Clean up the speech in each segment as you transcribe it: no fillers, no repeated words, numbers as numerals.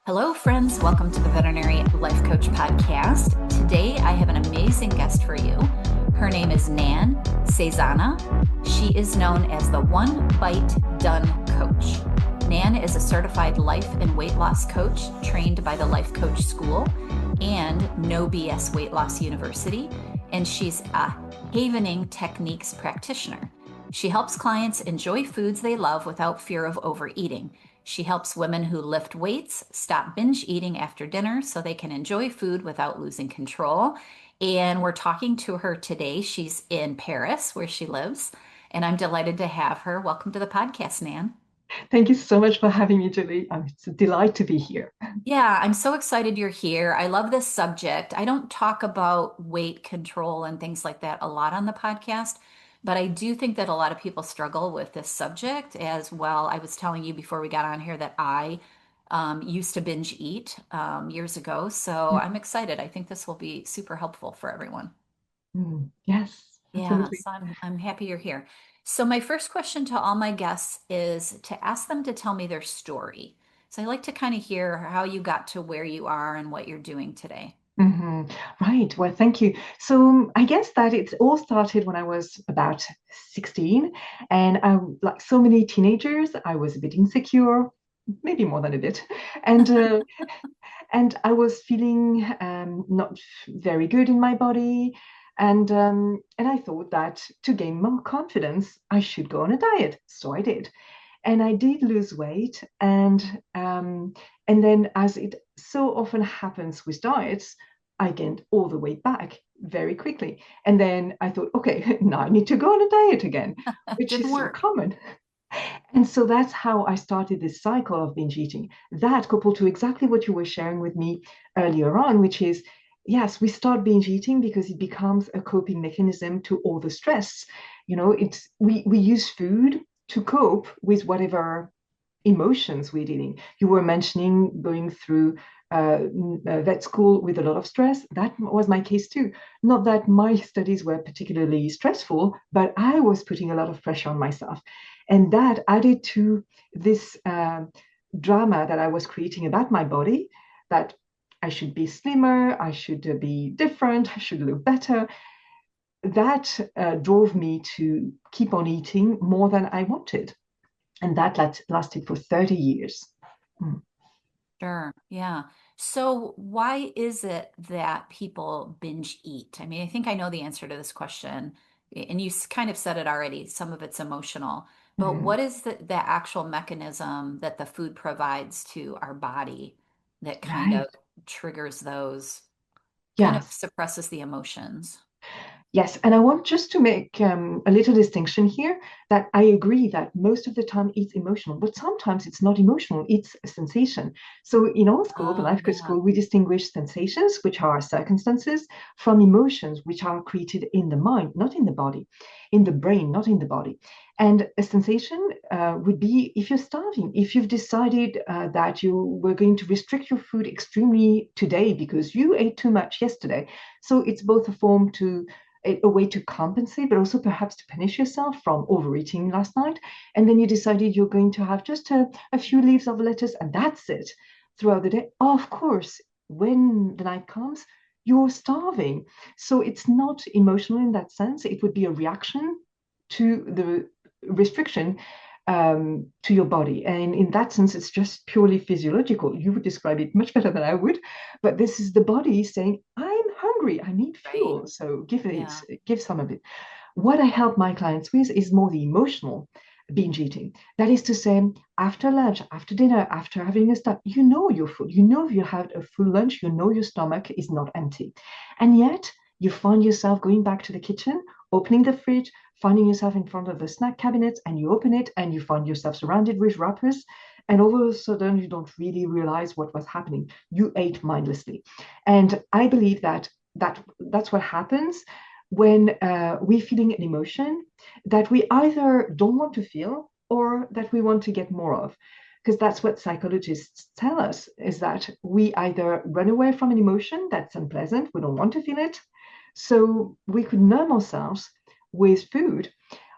Hello, friends. Welcome to the Veterinary Life Coach Podcast. Today, I have an amazing guest for you. Her name is Nan Saysana. She is known as the One Bite Done Coach. Nan is a certified life and weight loss coach trained by the Life Coach School and No BS Weight Loss University, and she's a Havening Techniques Practitioner. She helps clients enjoy foods they love without fear of overeating. She helps women who lift weights stop binge eating after dinner so they can enjoy food without losing control. And we're talking to her today. She's in Paris, where she lives, and I'm delighted to have her. Welcome to the podcast, Nan. Thank you so much for having me, Julie. It's a delight to be here. Yeah, I'm so excited you're here. I love this subject. I don't talk about weight control and things like that a lot on the podcast, but I do think that a lot of people struggle with this subject as well. I was telling you before we got on here that I used to binge eat years ago, so I'm excited. I think this will be super helpful for everyone. Yes, Yeah, absolutely. so I'm happy you're here. So my first question to all my guests is to ask them to tell me their story. So I like to kind of hear how you got to where you are and what you're doing today. hmm Right. Well, thank you. So I guess that it all started when I was about 16, and like so many teenagers, I was a bit insecure, maybe more than a bit, and and I was feeling not very good in my body, and I thought that to gain more confidence, I should go on a diet. So I did. And I did lose weight, and then, as it so often happens with diets, I gained all the weight back very quickly. And then I thought, okay, now I need to go on a diet again, which Didn't is so work. common. And so that's how I started this cycle of binge eating. That coupled to exactly what you were sharing with me earlier on, which is yes, we start binge eating because it becomes a coping mechanism to all the stress. It's we use food to cope with whatever emotions we're dealing. You were mentioning going through vet school with a lot of stress. That was my case too. Not that my studies were particularly stressful, but I was putting a lot of pressure on myself. And that added to this drama that I was creating about my body, that I should be slimmer, I should be different, I should look better. That drove me to keep on eating more than I wanted. And that lasted for 30 years. Mm. Sure. Yeah. So why is it that people binge eat? I mean, I think I know the answer to this question, and you kind of said it already. Some of it's emotional, but Mhm. what is the actual mechanism that the food provides to our body that kind of Right. triggers those, kind of Yes. suppresses the emotions? Yes, and I want just to make a little distinction here that I agree that most of the time it's emotional, but sometimes it's not emotional, it's a sensation. So in our school, the Oh, life coach yeah. school, we distinguish sensations, which are circumstances, from emotions, which are created in the mind, not in the body, in the brain, not in the body. And a sensation would be if you're starving, if you've decided that you were going to restrict your food extremely today because you ate too much yesterday. So it's both a form to a way to compensate, but also perhaps to punish yourself from overeating last night. And then you decided you're going to have just a few leaves of lettuce and that's it throughout the day. Of course, when the night comes, you're starving. So it's not emotional in that sense. It would be a reaction to the restriction to your body. And in that sense, it's just purely physiological. You would describe it much better than I would. But this is the body saying, I'm hungry, I need Right. fuel. So Yeah. give some of it. What I help my clients with is more the emotional binge eating. That is to say, after lunch, after dinner, after having a snack, you know your food, you know you had a full lunch, you know your stomach is not empty. And yet you find yourself going back to the kitchen, opening the fridge, finding yourself in front of the snack cabinet, and you open it and you find yourself surrounded with wrappers. And all of a sudden, you don't really realize what was happening. You ate mindlessly. And I believe that's what happens when we're feeling an emotion that we either don't want to feel or that we want to get more of. Because that's what psychologists tell us is that we either run away from an emotion that's unpleasant, we don't want to feel it. So we could numb ourselves with food,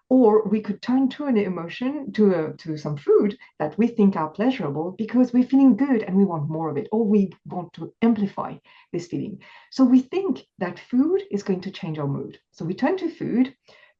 Or we could turn to an emotion, to some food that we think are pleasurable because we're feeling good and we want more of it, or we want to amplify this feeling. So we think that food is going to change our mood. So we turn to food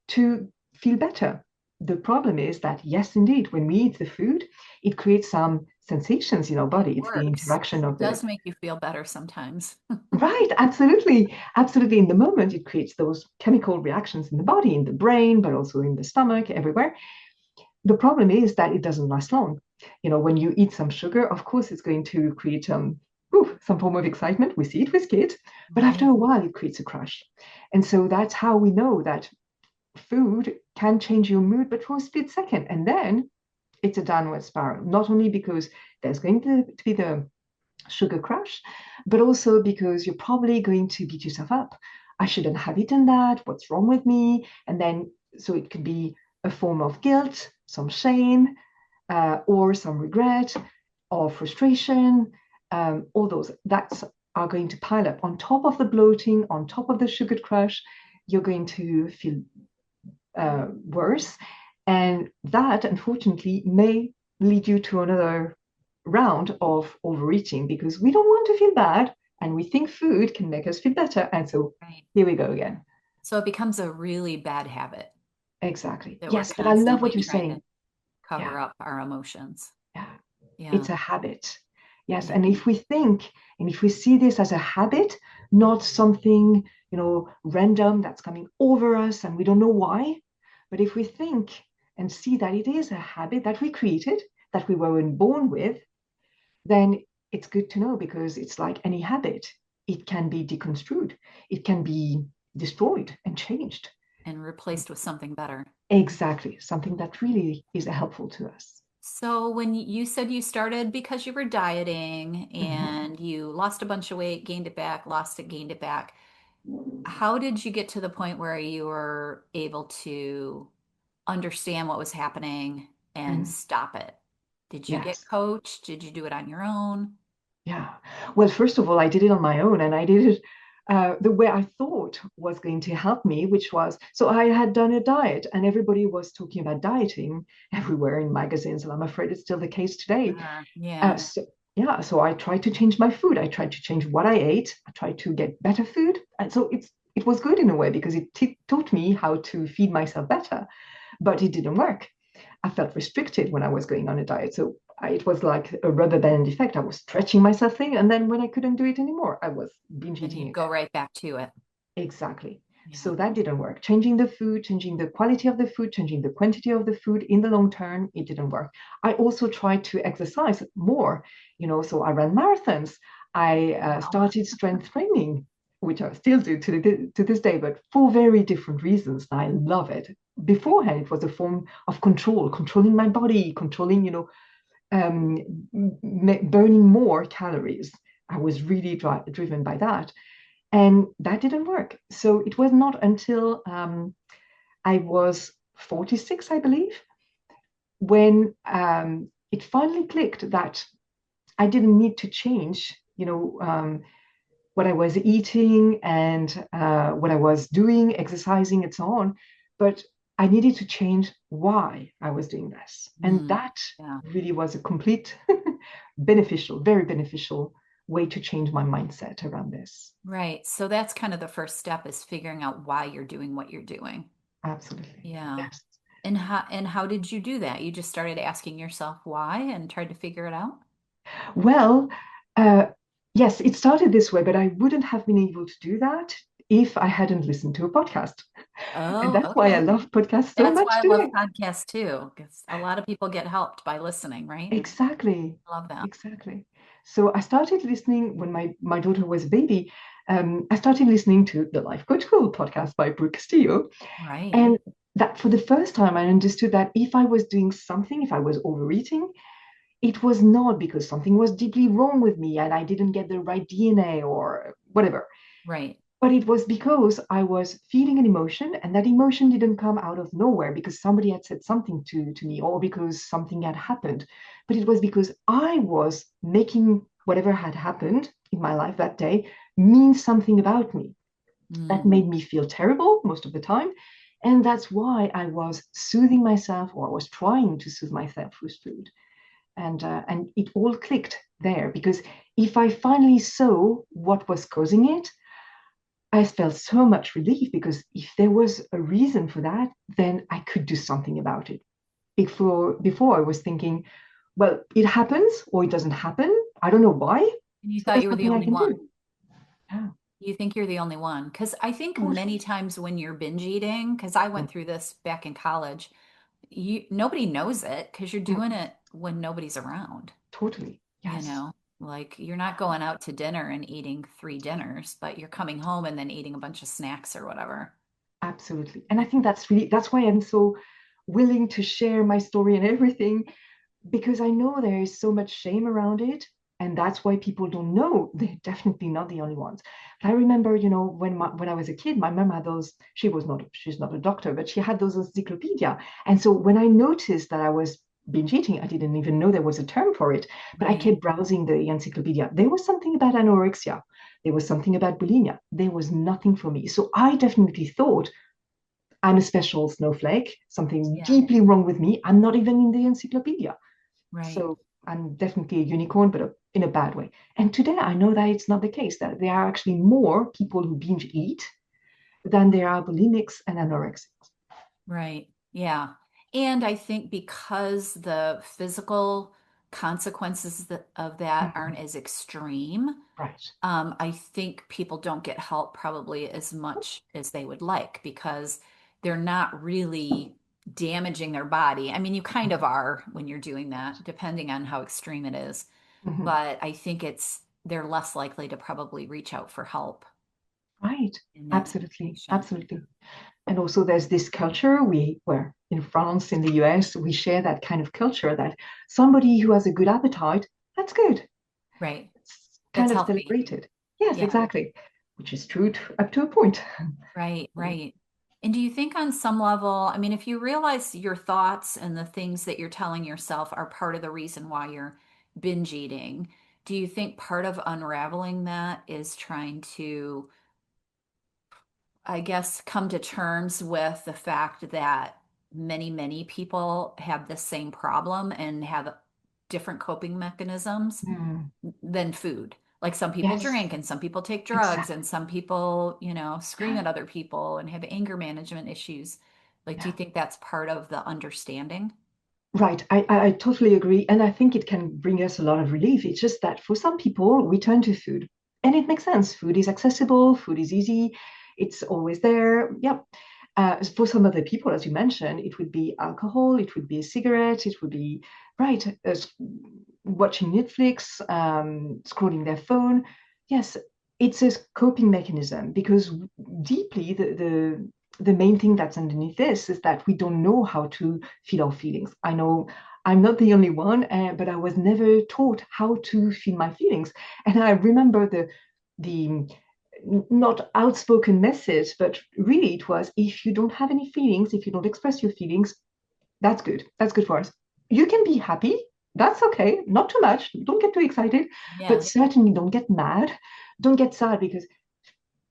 to feel better. The problem is that, yes, indeed, when we eat the food, it creates some sensations in our It body. It's the works. interaction It of the does make you feel better sometimes. right, absolutely. Absolutely. In the moment, it creates those chemical reactions in the body, in the brain, but also in the stomach, everywhere. The problem is that it doesn't last long. When you eat some sugar, of course, it's going to create some form of excitement. We see it with kids, but after Right. a while, it creates a crash. And so that's how we know that food can change your mood, but for a split second. And then it's a downward spiral, not only because there's going to be the sugar crash, but also because you're probably going to beat yourself up. I shouldn't have eaten that. What's wrong with me? And then, so it could be a form of guilt, some shame, or some regret or frustration. All those that are going to pile up on top of the bloating, on top of the sugar crash. You're going to feel worse. And that, unfortunately, may lead you to another round of overeating because we don't want to feel bad and we think food can make us feel better. And so Right. here we go again. So it becomes a really bad habit Exactly. that we're Yes, but I love what constantly you're trying to saying. Yeah, cover up our emotions. yeah. Yeah. It's a habit. Yes. Yeah. And if we think and if we see this as a habit, not something, random that's coming over us and we don't know why, but if we think and see that it is a habit that we created, that we weren't born with, then it's good to know because it's like any habit. It can be deconstrued, it can be destroyed and changed. And replaced with something better. Exactly. Something that really is helpful to us. So when you said you started because you were dieting Mhm. and you lost a bunch of weight, gained it back, lost it, gained it back, how did you get to the point where you were able to understand what was happening and Mm. stop it? Did you get Yes. coached? Did you do it on your own? Yeah. Well, first of all, I did it on my own and I did it the way I thought was going to help me, which was so I had done a diet and everybody was talking about dieting everywhere in magazines. And I'm afraid it's still the case today. Yeah. So, yeah, so I tried to change my food. I tried to change what I ate. I tried to get better food. And so it was good in a way because it taught me how to feed myself better, but it didn't work. I felt restricted when I was going on a diet. So it was like a rubber band effect. I was stretching myself thing, and then when I couldn't do it anymore, I was binge Then eating you again. go right back to it. Exactly. Yeah. So that didn't work. Changing the food, changing the quality of the food, changing the quantity of the food in the long term, it didn't work. I also tried to exercise more, so I ran marathons. I Wow. started strength training, which I still do to this day, but for very different reasons. I love it. Right. Beforehand, it was a form of control, controlling my body, controlling, um, burning more calories. I was really driven by that. And that didn't work. So it was not until I was 46, I believe, when it finally clicked that I didn't need to change, what I was eating and what I was doing, exercising, and so on. But I needed to change why I was doing this. And Mm. that Yeah. really was a complete beneficial, very beneficial way to change my mindset around this. Right. So that's kind of the first step is figuring out why you're doing what you're doing. Absolutely. Yeah. Yes. And how did you do that? You just started asking yourself why and tried to figure it out? Well, uh, yes, it started this way, but I wouldn't have been able to do that if I hadn't listened to a podcast. And Oh, that's why I okay. love podcasts so That's why much I love today. podcasts too, because a lot of people get helped by listening, right? Exactly. I love that. Exactly. So I started listening when my daughter was a baby. I started listening to the Life Coach Cool podcast by Brooke Castillo. Right. And that for the first time, I understood that if I was doing something, if I was overeating, it was not because something was deeply wrong with me and I didn't get the right DNA or whatever. Right. But it was because I was feeling an emotion and that emotion didn't come out of nowhere because somebody had said something to me or because something had happened. But it was because I was making whatever had happened in my life that day mean something about me that Mm. made me feel terrible most of the time. And that's why I was soothing myself, or I was trying to soothe myself with food. And it all clicked there because if I finally saw what was causing it, I felt so much relief because if there was a reason for that, then I could do something about it. Before I was thinking, well, it happens or it doesn't happen. I don't know why. And you So thought there's you were the nothing I only can one. do. Yeah, You think you're the only one. Because I think many totally. times when you're binge eating, because I Mm, went through this back in college, nobody knows it because you're mm, doing it when nobody's around, totally. you Yes, know? Like you're not going out to dinner and eating three dinners, but you're coming home and then eating a bunch of snacks or whatever. absolutely. And I think that's why I'm so willing to share my story and everything because I know there is so much shame around it. And that's why people don't know. They're definitely not the only ones. But I remember, when I was a kid, my mom had those, she's not a doctor, but she had those encyclopedia. And so when I noticed that I was binge eating, I didn't even know there was a term for it, but I Right, kept browsing the encyclopedia. There was something about anorexia. There was something about bulimia. There was nothing for me. So I definitely thought I'm a special snowflake, something yeah, deeply wrong with me. I'm not even in the encyclopedia. right, So I'm definitely a unicorn, but in a bad way. And today I know that it's not the case, that there are actually more people who binge eat than there are bulimics and anorexics. right. Yeah. And I think because the physical consequences of that Mhm. aren't as extreme, Right. I think people don't get help probably as much as they would like because they're not really damaging their body. I mean, you kind of are when you're doing that, depending on how extreme it is. Mhm. But I think they're less likely to probably reach out for help Right. in that Absolutely. situation. Absolutely. And also there's this culture where in France, in the US, we share that kind of culture that somebody who has a good appetite, that's good. Right. It's kind That's of healthy. celebrated. Yes, Yeah. exactly. Which is true up to a point. Right, right. And do you think on some level, I mean, if you realize your thoughts and the things that you're telling yourself are part of the reason why you're binge eating, do you think part of unraveling that is trying to, I guess, come to terms with the fact that many people have the same problem and have different coping mechanisms Mm. than food? Like some people Yes, drink and some people take drugs and exactly. some people, scream Yeah, at other people and have anger management issues. Like, do you yeah. think that's part of the understanding? Right. I totally agree. And I think it can bring us a lot of relief. It's just that for some people, we turn to food. And it makes sense. Food is accessible, food is easy, it's always there. Yep. For some other people, as you mentioned, it would be alcohol, it would be a cigarette, it would be, right, watching Netflix, scrolling their phone. Yes, it's a coping mechanism because deeply the main thing that's underneath this is that we don't know how to feel our feelings. I know I'm not the only one, but I was never taught how to feel my feelings. And I remember the not outspoken message, but really it was if you don't have any feelings, if you don't express your feelings, that's good. That's good for us. You can be happy. That's okay. Not too much. Don't get too excited, but Yeah. certainly don't get mad. Don't get sad because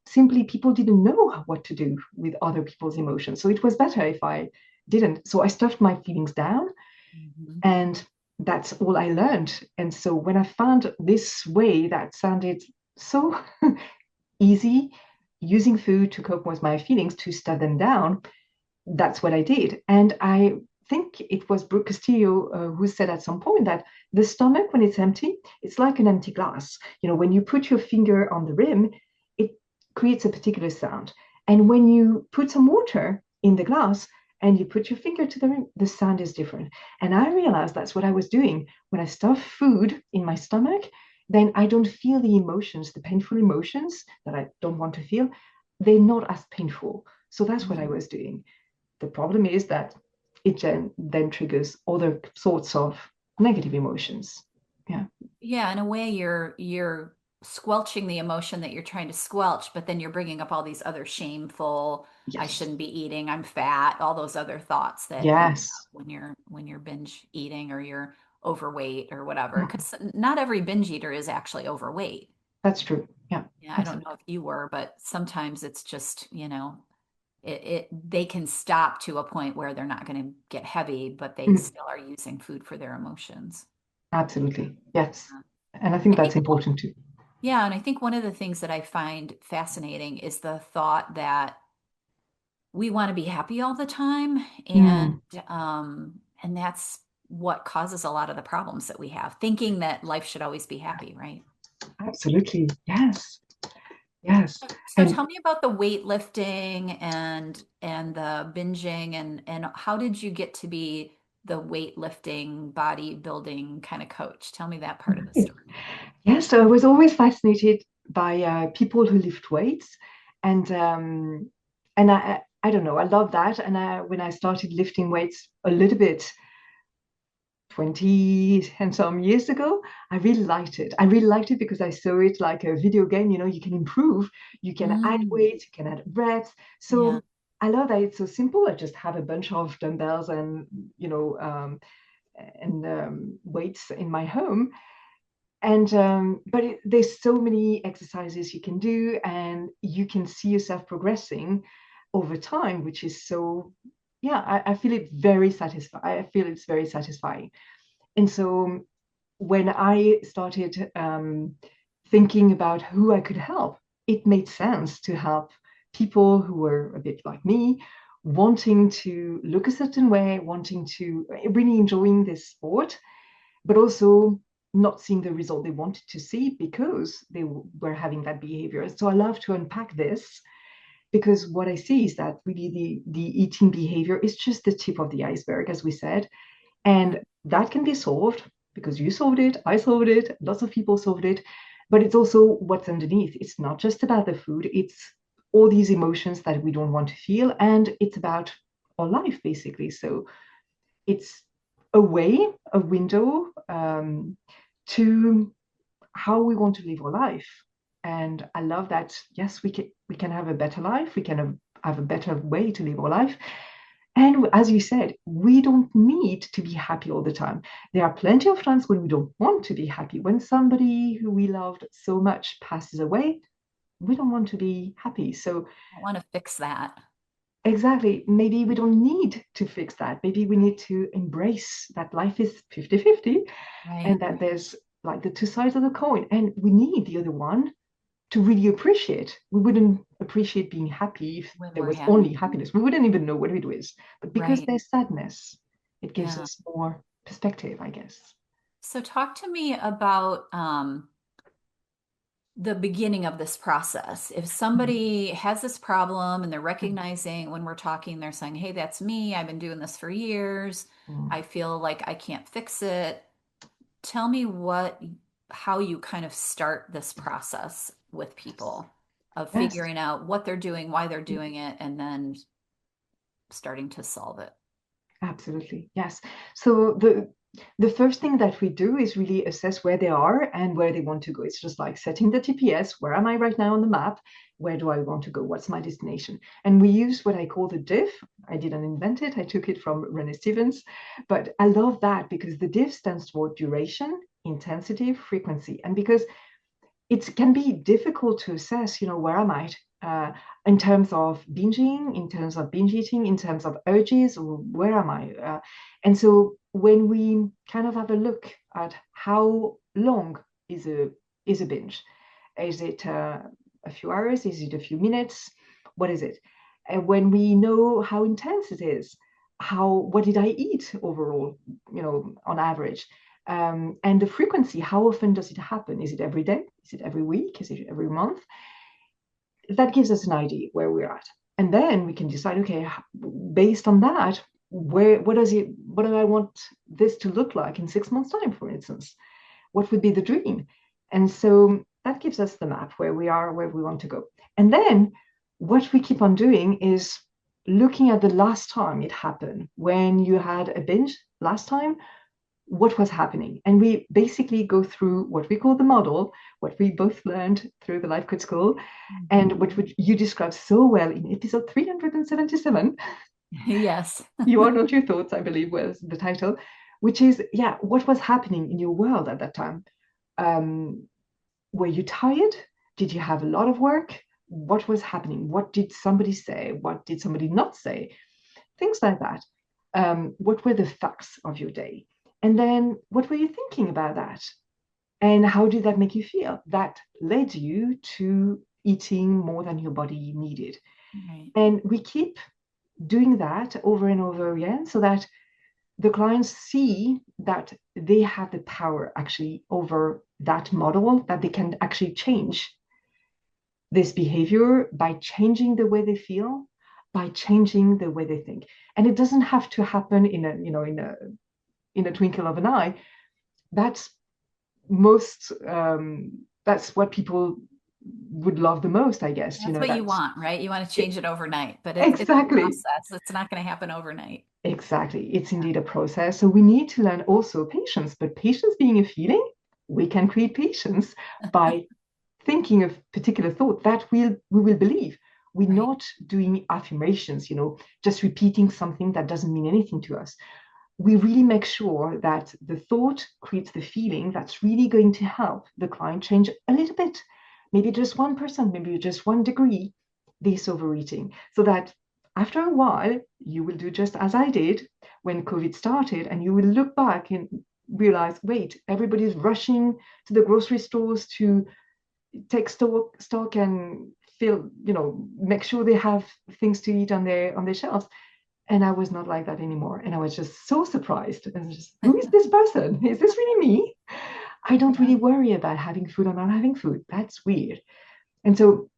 simply people didn't know what to do with other people's emotions. So it was better if I didn't. So I stuffed my feelings down, Mhm. and that's all I learned. And so when I found this way that sounded so easy, using food to cope with my feelings, to stuff them down, that's what I did. And I think it was Brooke Castillo who said at some point that the stomach, when it's empty, it's like an empty glass. When you put your finger on the rim, it creates a particular sound. And when you put some water in the glass and you put your finger to the rim, the sound is different. And I realized that's what I was doing. When I stuff food in my stomach, then I don't feel the emotions, the painful emotions that I don't want to feel. They're not as painful. So that's what I Mhm. was doing. The problem is that it then triggers other sorts of negative emotions. Yeah. Yeah, in a way you're squelching the emotion that you're trying to squelch, but then you're bringing up all these other shameful, I Yes. shouldn't be eating, I'm fat, all those other thoughts that come up Yes. when you're binge eating or you're overweight or whatever. Mhm. Because not every binge eater is actually overweight. That's true. Yeah. Yeah, I don't know Absolutely. if you were, but sometimes they can stop to a point where they're not going to get heavy, but they Mm, still are using food for their emotions. absolutely. Yes. Yeah. And I think I that's think, important too. yeah, and I think one of the things that I find fascinating is the thought that we want to be happy all the time, Mm, and that's what causes a lot of the problems that we have, thinking that life should always be happy, right? absolutely. Yes. Yes. So And tell me about the weightlifting and the binging and how did you get to be the weightlifting, bodybuilding kind of coach? Tell me that part of the story. yes, so I was always fascinated by people who lift weights, and I don't know, I love that. And when I started lifting weights a little bit 20 and some years ago, I really liked it. I really liked it because I saw it like a video game. You can improve, you can add Mm, weights, you can add reps. yeah. So I love that it's so simple. I just have a bunch of dumbbells and you know weights in my home. And but there's so many exercises you can do, and you can see yourself progressing over time, which is so, yeah, I feel it very satisfying. I feel it's very satisfying. And so when I started thinking about who I could help, it made sense to help people who were a bit like me, wanting to look a certain way, wanting to really enjoying this sport, but also not seeing the result they wanted to see because they were having that behavior. So I love to unpack this because what I see is that really the eating behavior is just the tip of the iceberg, as we said, Yeah. and that can be solved because you solved it, I solved it, lots of people solved it. But it's also what's underneath. It's not just about the food, it's all these emotions that we don't want to feel. And it's about our life, basically. So it's a way, a window to how we want to live our life. And I love that. Yes, we can have a better life. We can have a better way to live our life. And as you said, we don't need to be happy all the time. There are plenty of times when we don't want to be happy. When somebody who we loved so much passes away, we don't want to be happy. So, I want to fix that. exactly, maybe we don't need to fix that. Maybe we need to embrace that life is 50-50, and Right. that there's like the two sides of the coin, and we need the other one to really appreciate. We wouldn't appreciate being happy if When there we're was happy. only happiness. We wouldn't even know what it was. But because Right. there's sadness, it gives Yeah. us more perspective, I guess. So talk to me about the beginning of this process. If somebody has this problem and they're recognizing when we're talking, they're saying, hey, that's me. I've been doing this for years. Mm. I feel like I can't fix it. Tell me how you kind of start this process with people of Yes. figuring out what they're doing, why they're doing it, and then starting to solve it. Absolutely, yes. So the first thing that we do is really assess where they are and where they want to go. It's just like setting the GPS. Where am I right now on the map? Where do I want to go? What's my destination? And we use what I call the diff. I didn't invent it. I took it from Renee Stevens, but I love that because the diff stands for duration, intensity, frequency, and because it can be difficult to assess, where am I in terms of binging, in terms of binge eating, in terms of urges, where am I? And so when we kind of have a look at how long is a binge, is it a few hours? Is it a few minutes? What is it? And when we know how intense it is, what did I eat overall, on average? And the frequency, how often does it happen? Is it every day? Is it every week? Is it every month? That gives us an idea where we're at. And then we can decide, okay, based on that, what do I want this to look like in 6 months' time, for instance? What would be the dream? And so that gives us the map where we are, where we want to go. And then what we keep on doing is looking at the last time it happened, when you had a binge last time, what was happening. And we basically go through what we call the model, what we both learned through the Life Coach School, and Mhm. what you described so well in episode 377. Yes. You are not your thoughts, I believe, was the title, which is, yeah, what was happening in your world at that time? Um, were you tired? Did you have a lot of work? what was happening? What did somebody say? What did somebody not say? Things like that. What were the facts of your day? And then what were you thinking about that? And how did that make you feel? That led you to eating more than your body needed. Right. And we keep doing that over and over again so that the clients see that they have the power actually over that model, that they can actually change this behavior by changing the way they feel, by changing the way they think. And it doesn't have to happen in a, in a twinkle of an eye. That's most that's what people would love the most, I guess. That's what you That's want, right? You want to it, change it overnight, but it's a exactly. process. It's not going to happen overnight. Exactly. It's indeed a process. So we need to learn also patience, but patience being a feeling, we can create patience by thinking of particular thought that we will believe. We're Right. not doing affirmations, just repeating something that doesn't mean anything to us. We really make sure that the thought creates the feeling that's really going to help the client change a little bit, maybe just 1%, maybe just 1 degree, this overeating, so that after a while, you will do just as I did when COVID started, and you will look back and realize, wait, everybody's rushing to the grocery stores to take stock and feel, make sure they have things to eat on their shelves. And I was not like that anymore. And I was just so surprised. And just, who is this person? Is this really me? I don't Yeah. really worry about having food or not having food. That's weird. And so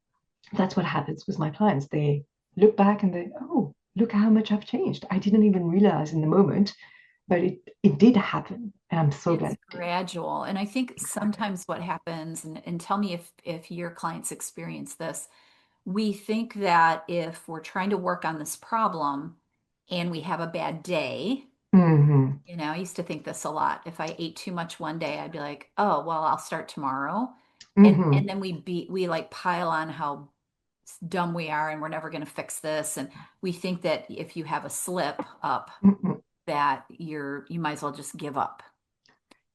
that's what happens with my clients. They look back and they, oh, look how much I've changed. I didn't even realize in the moment, but it did happen. And I'm so glad It's it did. gradual. And I think Exactly. sometimes what happens, and tell me if your clients experience this, we think that if we're trying to work on this problem and we have a bad day, Mm-hmm. I used to think this a lot. If I ate too much one day, I'd be like, oh, well, I'll start tomorrow. And Mm-hmm. then we like pile on how dumb we are and we're never going to fix this. And we think that if you have a slip up, Mm-hmm. that you might as well just give up.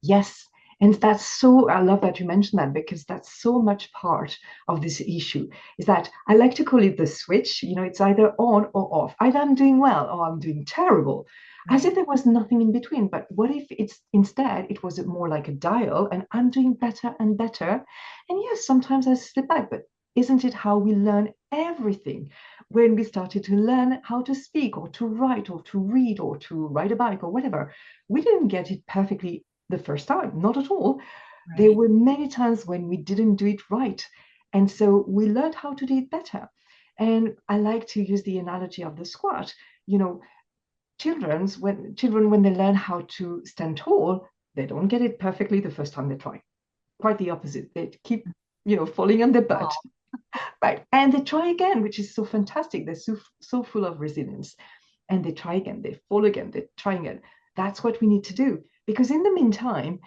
Yes. And that's so, I love that you mentioned that because that's so much part of this issue is that I like to call it the switch. It's either on or off. Either I'm doing well or I'm doing terrible, as if Right. there was nothing in between. But what if it's instead, it was more like a dial and I'm doing better and better. And yes, sometimes I slip back, but isn't it how we learn everything? When we started to learn how to speak or to write or to read or to ride a bike or whatever, we didn't get it perfectly the first time, not at all. There Right. were many times when we didn't do it right. And so we learned how to do it better. And I like to use the analogy of the squat. You know, children when they learn how to stand tall, they don't get it perfectly the first time they try. Quite the opposite. They keep, falling on their butt. Oh, Right. And they try again, which is so fantastic. They're so full of resilience. And they try again, they fall again, they try again. That's what we need to do. Because in the meantime,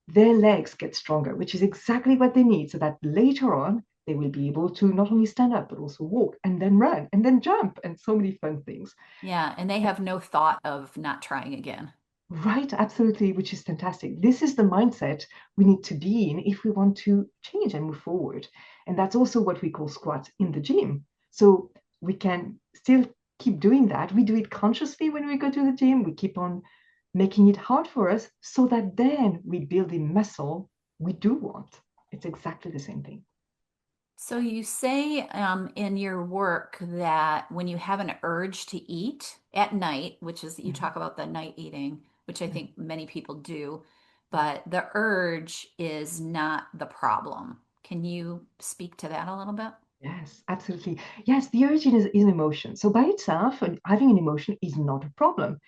their legs get stronger, which is exactly what they need, so that later on they will be able to not only stand up, but also walk and then run and then jump and so many fun things. yeah. And they have no thought of not trying again. Right, absolutely, which is fantastic. This is the mindset we need to be in if we want to change and move forward. And that's also what we call squats in the gym. So we can still keep doing that. We do it consciously when we go to the gym. We keep on making it hard for us so that then we build the muscle we do want. It's exactly the same thing. So you say in your work that when you have an urge to eat at night, which is you Mhm. talk about the night eating, which I Mhm. think many people do, but the urge is not the problem. Can you speak to that a little bit? Yes, absolutely. Yes, the origin is an emotion. So by itself, having an emotion is not a problem.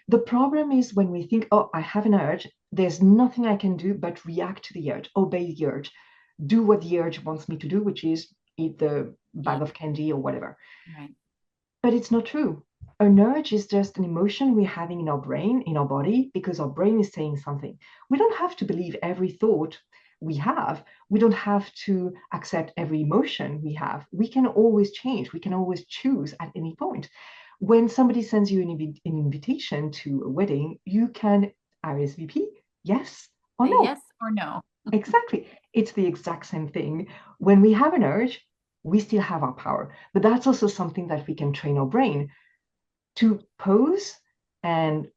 The problem is when we think, oh, I have an urge, there's nothing I can do but react to the urge, obey the urge, do what the urge wants me to do, which is eat the bag Eat. of candy or whatever. Right. But it's not true. An urge is just an emotion we're having in our brain, in our body, because our brain is saying something. We don't have to believe every thought we have. We don't have to accept every emotion we have. We can always change. We can always choose at any point. When somebody sends you an invitation to a wedding, you can RSVP, yes or Say no. yes or no. Exactly. It's the exact same thing. When we have an urge, we still have our power. But that's also something that we can train our brain to pause and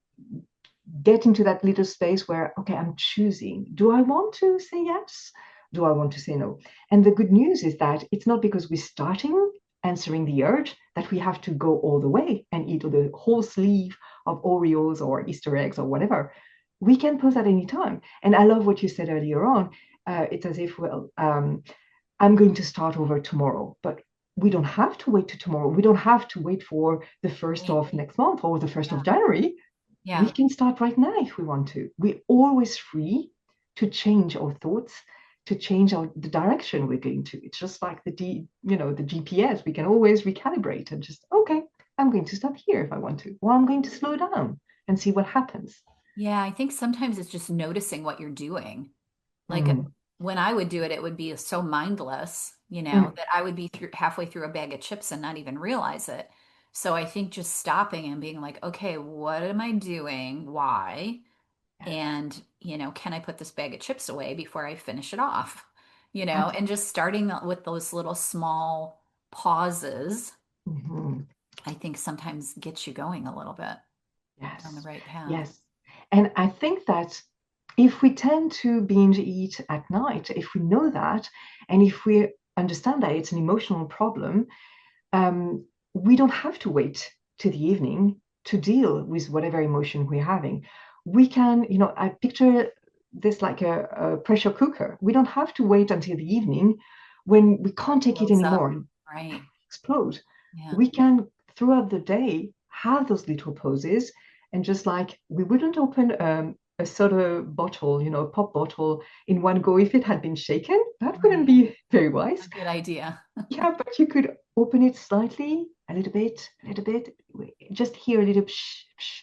get into that little space where, okay, I'm choosing. Do I want to say yes? Do I want to say no? And the good news is that it's not because we're starting answering the urge that we have to go all the way and eat the whole sleeve of Oreos or Easter eggs or whatever. We can pause at any time. And I love what you said earlier on. It's as if, well, I'm going to start over tomorrow, but we don't have to wait to tomorrow. We don't have to wait for the 1st of next month or the 1st of January. We Yeah. can start right now if we want to. We're always free to change our thoughts, to change the direction we're going to. It's just like the GPS. We can always recalibrate and just, okay, I'm going to stop here if I want to, or I'm going to slow down and see what happens. Yeah, I think sometimes it's just noticing what you're doing. Like Mm, when I would do it, it would be so mindless, mm, that I would be halfway through a bag of chips and not even realize it. So I think just stopping and being like, okay, what am I doing? Why? yes. And, can I put this bag of chips away before I finish it off? And Absolutely. just starting with those little small pauses, Mhm. I think sometimes gets you going a little bit on the Yes. right path. Yes. And I think that if we tend to binge eat at night, if we know that, and if we understand that it's an emotional problem, um, we don't have to wait to the evening to deal with whatever emotion we're having. We can, I picture this like a pressure cooker. We don't have to wait until the evening when we can't take it Loads up. anymore and Right. explode. Yeah. We can, throughout the day, have those little pauses. And just like we wouldn't open a soda bottle, a pop bottle in one go if it had been shaken, that wouldn't Right. be very A wise. good idea. Yeah, but you could open it slightly, a little bit, just hear a little psh, psh.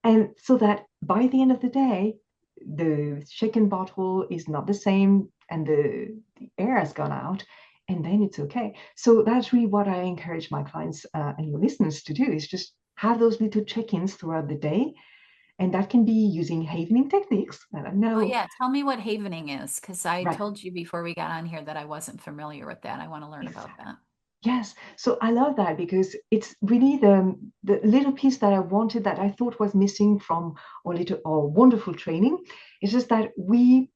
And so that by the end of the day, the shaken bottle is not the same and the air has gone out, and then it's okay. So that's really what I encourage my clients and your listeners to do is just have those little check-ins throughout the day. And that can be using havening techniques. And I Oh, know, yeah. Tell me what havening is, because I right, told you before we got on here that I wasn't familiar with that. I want to learn about exactly. that. Yes, so I love that because it's really the little piece that I wanted that I thought was missing from our wonderful training. It's just that we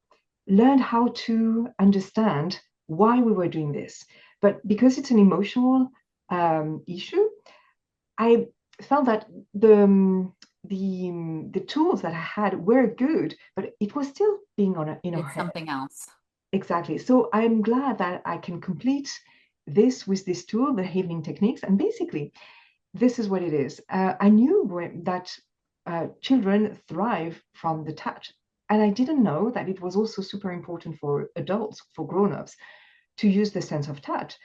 learned how to understand why we were doing this. But because it's an emotional issue, I felt that the tools that I had were good, but it was still being in our It's head. something else. Exactly. So I'm glad that I can complete this with this tool, the Havening Techniques. And basically, this is what it is. I knew that children thrive from the touch. And I didn't know that it was also super important for adults, for grown-ups, to use the sense of touch.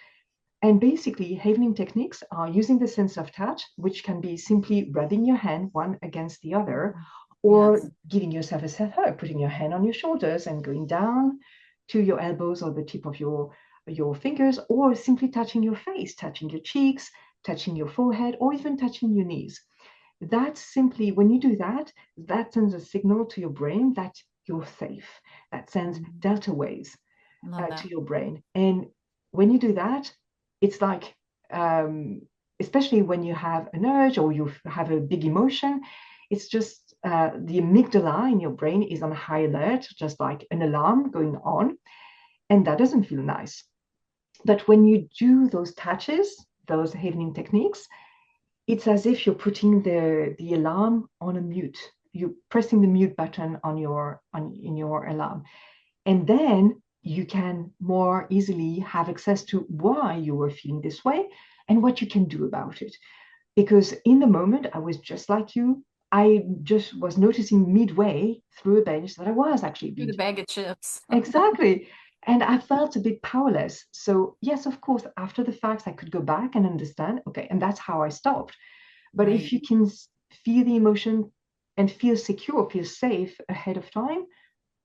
And basically, Havening techniques are using the sense of touch, which can be simply rubbing your hand one against the other, Mhm. or Yes. giving yourself a self hug, putting your hand on your shoulders and going down to your elbows or the tip of your fingers, or simply touching your face, touching your cheeks, touching your forehead, or even touching your knees. That's simply when you do that, that sends a signal to your brain that you're safe. That sends Mhm. delta waves I love to that. your brain. And when you do that, it's like, especially when you have an urge or you have a big emotion, it's just the amygdala in your brain is on high alert, just like an alarm going on. And that doesn't feel nice. But when you do those touches, those havening techniques, it's as if you're putting the alarm on a mute. You're pressing the mute button in your alarm. And then you can more easily have access to why you were feeling this way and what you can do about it. Because in the moment, I was just like you. I just was noticing midway through a bench that I was actually Through the being bag of chips. exactly. And I felt a bit powerless. So, yes, of course, after the fact, I could go back and understand, okay, and that's how I stopped. But if Right. you can feel the emotion and feel secure, feel safe ahead of time,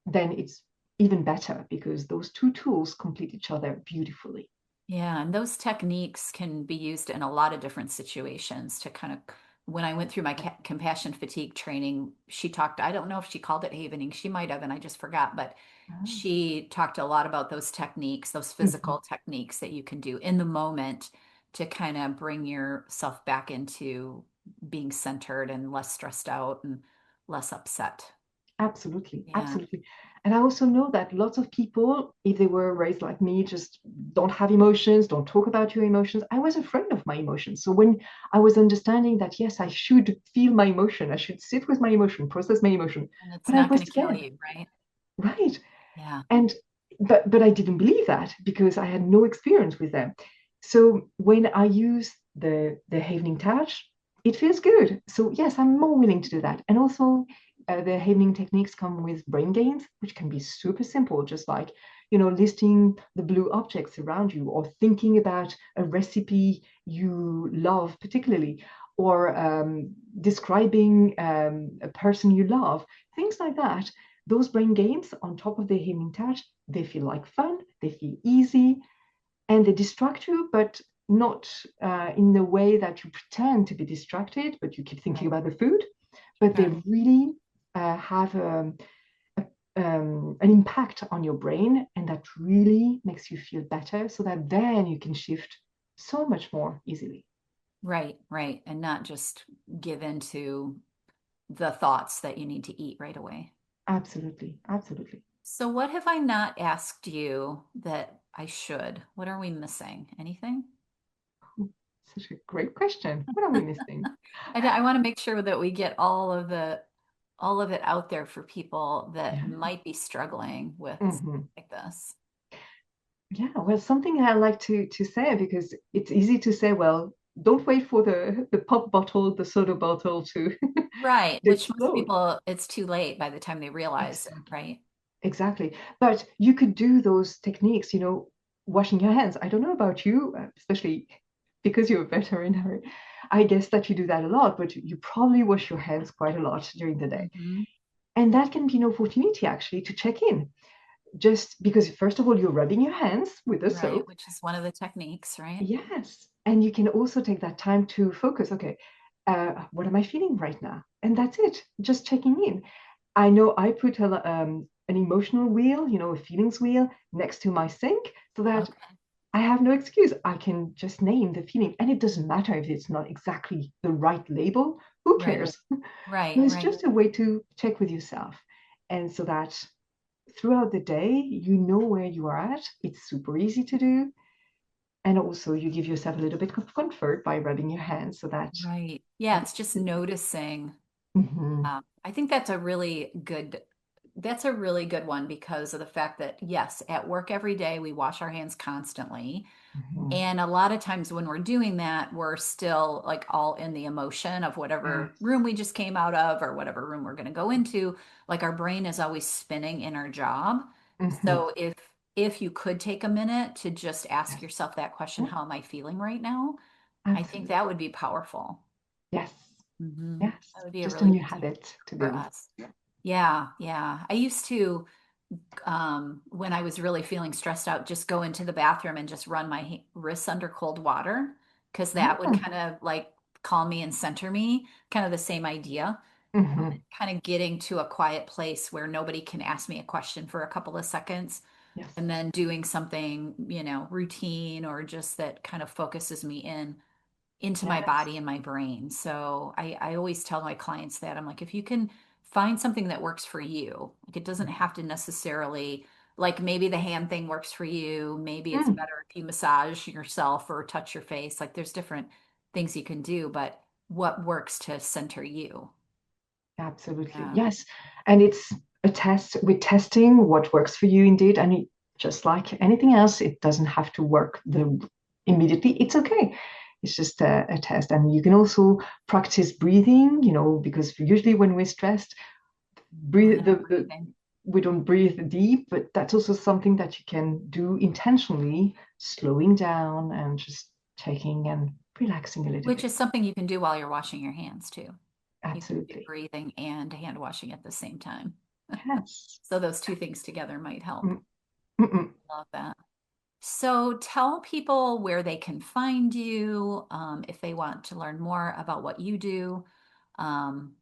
then it's even better because those two tools complete each other beautifully. Yeah, and those techniques can be used in a lot of different situations to kind of when I went through my compassion fatigue training, she talked, I don't know if she called it havening, she might have, and I just forgot, but Ah. she talked a lot about those techniques, those Mhm. physical techniques that you can do in the moment to kind of bring yourself back into being centered and less stressed out and less upset. Absolutely, Yeah. absolutely. And I also know that lots of people, if they were raised like me, just don't have emotions, don't talk about your emotions. I was afraid of my emotions. So when I was understanding that, yes, I should feel my emotion, I should sit with my emotion, process my emotion, And it's but I not was going to kill scared, you, right? right? Yeah. And but I didn't believe that because I had no experience with them. So when I use the Havening touch, it feels good. So yes, I'm more willing to do that. And also the Havening techniques come with brain games, which can be super simple, just like listing the blue objects around you or thinking about a recipe you love particularly or describing a person you love, things like that. Those brain games on top of the healing touch, they feel like fun, they feel easy, and they distract you, but not in the way that you pretend to be distracted, but you keep thinking Right. about the food. But they Sure. really have an impact on your brain, and that really makes you feel better so that then you can shift so much more easily. Right, right. And not just give in to the thoughts that you need to eat right away. Absolutely, absolutely. So, what have I not asked you that I should? What are we missing? Anything? Such a great question. What are we missing? I want to make sure that we get all of it out there for people that Yeah. might be struggling with Mhm. like this. Yeah, well, something I like to say because it's easy to say, well, don't wait for the pop bottle, the soda bottle to Right, to which most explode. people, it's too late by the time they realize it, Exactly. right? Exactly. But you could do those techniques, washing your hands. I don't know about you, especially because you're a veterinary. I guess that you do that a lot, but you probably wash your hands quite a lot during the day. Hmm. And that can be an opportunity actually to check in. Just because, first of all, you're rubbing your hands with the Right, soap. which is one of the techniques, right? Yes. And you can also take that time to focus. Okay, what am I feeling right now? And that's it, just checking in. I know I put an emotional wheel, a feelings wheel next to my sink so that Okay. I have no excuse. I can just name the feeling. And it doesn't matter if it's not exactly the right label. Who Right, cares? right, It's right. just a way to check with yourself. And so that throughout the day, you know where you are at. It's super easy to do. And also, you give yourself a little bit of comfort by rubbing your hands so that. Right. Yeah, it's just noticing. Mhm, I think that's a really good one because of the fact that, yes, at work every day, we wash our hands constantly. mhm. And a lot of times when we're doing that, we're still like all in the emotion of whatever Yes. room we just came out of or whatever room we're going to go into. Like our brain is always spinning in our job. Mhm. So if you could take a minute to just ask Yes. yourself that question, Yeah, how am I feeling right now? I think absolutely. that would be powerful. Yes. Hmm. Yes. That would be a Just a really new good tool habit to for build. us. Yeah, yeah. I used to, when I was really feeling stressed out, just go into the bathroom and just run my wrists under cold water because that would Ah, kind of like calm me and center me. Kind of the same idea. mhm. Kind of getting to a quiet place where nobody can ask me a question for a couple of seconds Yes. and then doing something, routine or just that kind of focuses me into my Yes. body and my brain. So I always tell my clients that I'm like, if you can find something that works for you, like it doesn't have to necessarily, like maybe the hand thing works for you. Maybe it's Mm, better if you massage yourself or touch your face. Like there's different things you can do, but what works to center you? absolutely. Yeah. Yes. And it's a test. We're testing what works for you indeed. And just like anything else, it doesn't have to work immediately. It's okay. It's just a test. And you can also practice breathing, because usually when we're stressed, A breathe lot of the breathing. we don't breathe deep, but that's also something that you can do intentionally, slowing down and just taking and relaxing a little Which bit. is something you can do while you're washing your hands too. You can do Absolutely. breathing and hand washing at the same time. Yes. So those two things together might help. Mm, mm, mm. Love that. So tell people where they can find you, if they want to learn more about what you do, um,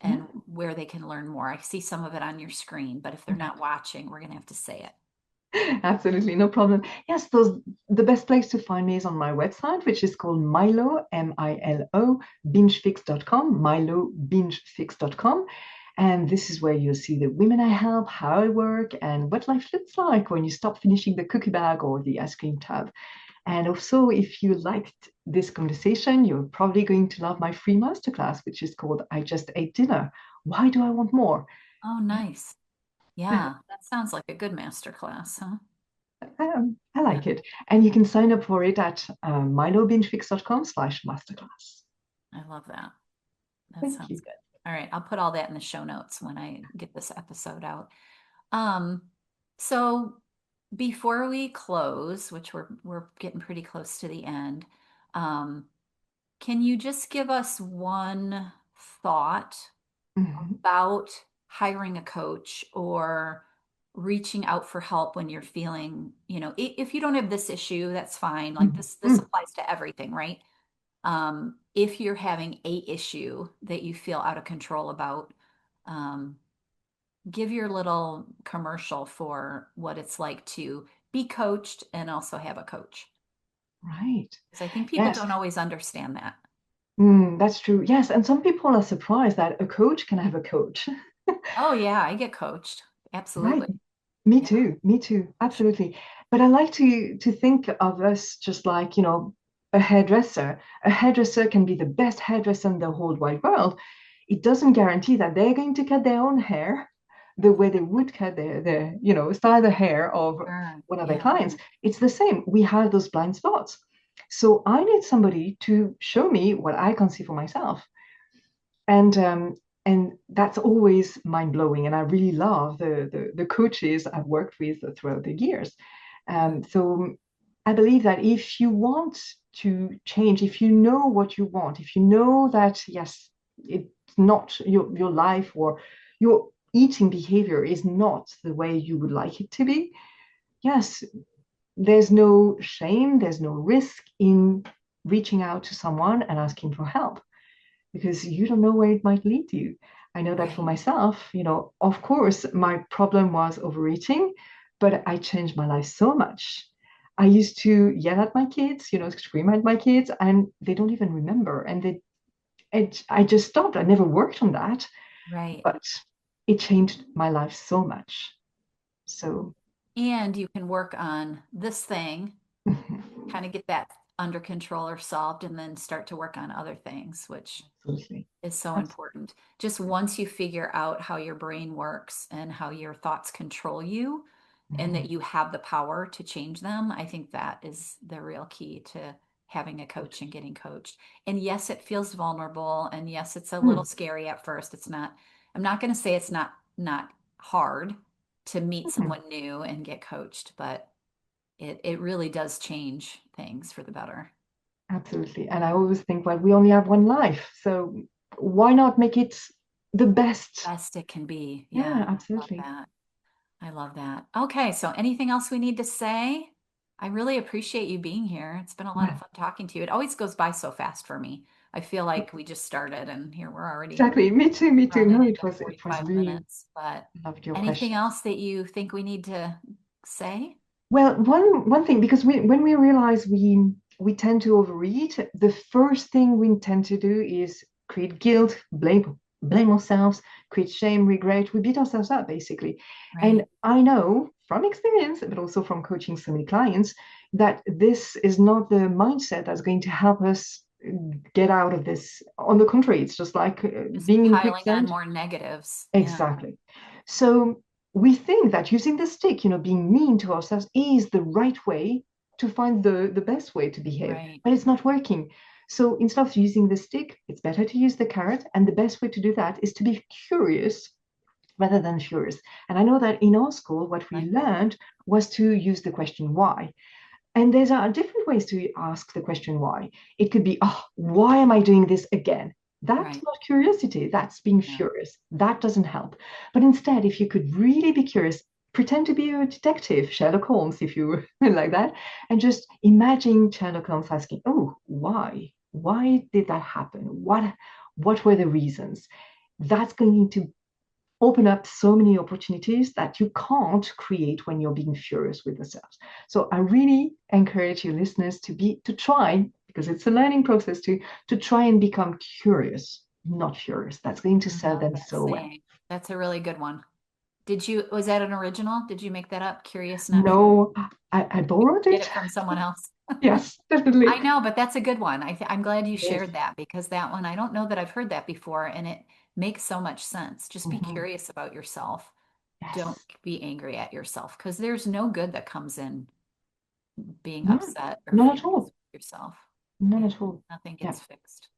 and where they can learn more. I see some of it on your screen, but if they're not watching, we're going to have to say it. Absolutely, no problem. Yes, the best place to find me is on my website, which is called Milo, Milo, bingefix.com, milobingefix.com. And this is where you'll see the women I help, how I work, and what life looks like when you stop finishing the cookie bag or the ice cream tub. And also, if you liked this conversation, you're probably going to love my free masterclass, which is called I Just Ate Dinner. Why do I want more? Oh, nice. Yeah, that sounds like a good master class, huh? I Yeah, like it. And you can sign up for it at milobingefix.com/masterclass. I love that. That Thank sounds you. good. All right, I'll put all that in the show notes when I get this episode out. Um, so before we close, which we're getting pretty close to the end, um, can you just give us one thought Mhm. about hiring a coach or reaching out for help when you're feeling, if you don't have this issue, that's fine. Like Mhm. this applies to everything, right? If you're having a issue that you feel out of control about, um, give your little commercial for what it's like to be coached and also have a coach. Right. Because I think people Yes. don't always understand that. That's true. Yes. And some people are surprised that a coach can have a coach. Oh yeah, I get coached. Right. Absolutely. Me Yeah. too. Me too. Absolutely. But I like to think of us just like, a hairdresser. A hairdresser can be the best hairdresser in the whole wide world. It doesn't guarantee that they're going to cut their own hair the way they would cut style the hair of Sure. one of their Yeah. clients. It's the same. We have those blind spots. So I need somebody to show me what I can see for myself. And that's always mind blowing. And I really love the coaches I've worked with throughout the years. Good. So I believe that if you want to change, if you know what you want, if you know that yes, it's not your life or your eating behavior is not the way you would like it to be, yes, there's no shame, there's no risk in reaching out to someone and asking for help because you don't know where it might lead you. I know that for Right. myself, of course, my problem was overeating, but I changed my life so much. I used to yell at my kids, scream at my kids, and they don't even remember. I just stopped. I never worked on that, Right. but it changed my life so much. So, And you can work on this thing, kind of get that under control or solved, and then start to work on other things, which absolutely. is so Absolutely. important. Just once you figure out how your brain works and how your thoughts control you, and that you have the power to change them, I think that is the real key to having a coach and getting coached. And yes, it feels vulnerable, and yes, it's a little scary at first. I'm not going to say it's not hard to meet someone new and get coached, but it really does change things for the better. Absolutely. And I always think, well, we only have one life. So why not make it the best? Best it can be. Yeah, Yeah, I love absolutely. that. I love that. Okay, so anything else we need to say? I really appreciate you being here. It's been a lot of Well, fun talking to you. It always goes by so fast for me. I feel like we just started and here we're already exactly. Me too. Me too. running No, into it was 45 really minutes. But loved your anything questions. else that you think we need to say? Well, one thing, because when we realize we tend to overeat, the first thing we tend to do is create guilt, blame ourselves, create shame, regret. We beat ourselves up basically. And Right. I know from experience, but also from coaching so many clients, that this is not the mindset that's going to help us get out of this. On the contrary, it's just like Just being in piling on quicksand. more negatives. Yeah. Exactly. So we think that using the stick, being mean to ourselves is the right way to find the best way to behave, Right. but it's not working. So instead of using the stick, it's better to use the carrot. And the best way to do that is to be curious rather than furious. And I know that in our school, what we Like that. learned was to use the question why. And there's different ways to ask the question why. It could be, oh, why am I doing this again? That's Right. not curiosity, that's being Yeah. furious. That doesn't help. But instead, if you could really be curious, pretend to be a detective, Sherlock Holmes, if you like that, and just imagine Sherlock Holmes asking, "Oh, why? Why did that happen? What were the reasons?" That's going to open up so many opportunities that you can't create when you're being furious with yourselves. So I really encourage you listeners to try, because it's a learning process, to try and become curious, not furious. That's going to serve them so well. That's a really good one. Was that an original? Did you make that up? Curious, not No, I borrowed get it. it from someone else? Yes, definitely. I know, but that's a good one. I'm glad you Yes. shared that, because that one, I don't know that I've heard that before, and it makes so much sense. Just be Mhm. curious about yourself. Yes. Don't be angry at yourself, because there's no good that comes in being No, upset or not at furious all. with yourself. Not Yeah, at all. nothing Yeah. gets fixed.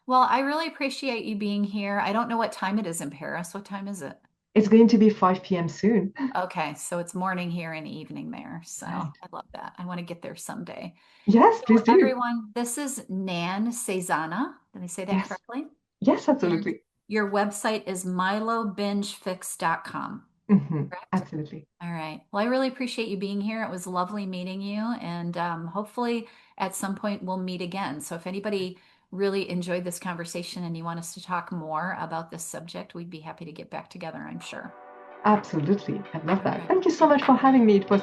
Well, I really appreciate you being here. I don't know what time it is in Paris. What time is it? It's going to be 5 p.m. soon. Okay, so it's morning here and evening there. So Right. I love that. I want to get there someday. Yes, So please do. everyone, this is Nan Saysana. Did I say that Yes. correctly? Yes, And absolutely. your website is milobingefix.com, correct? Absolutely. All right. Well, I really appreciate you being here. It was lovely meeting you, and hopefully at some point we'll meet again. So if anybody really enjoyed this conversation and you want us to talk more about this subject, we'd be happy to get back together, I'm sure. Absolutely. I love that. Okay. Thank you so much for having me. It was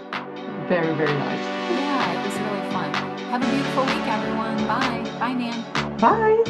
very, very nice. Yeah, it was really fun. Have a beautiful week, everyone. Bye. Bye, Nan. Bye.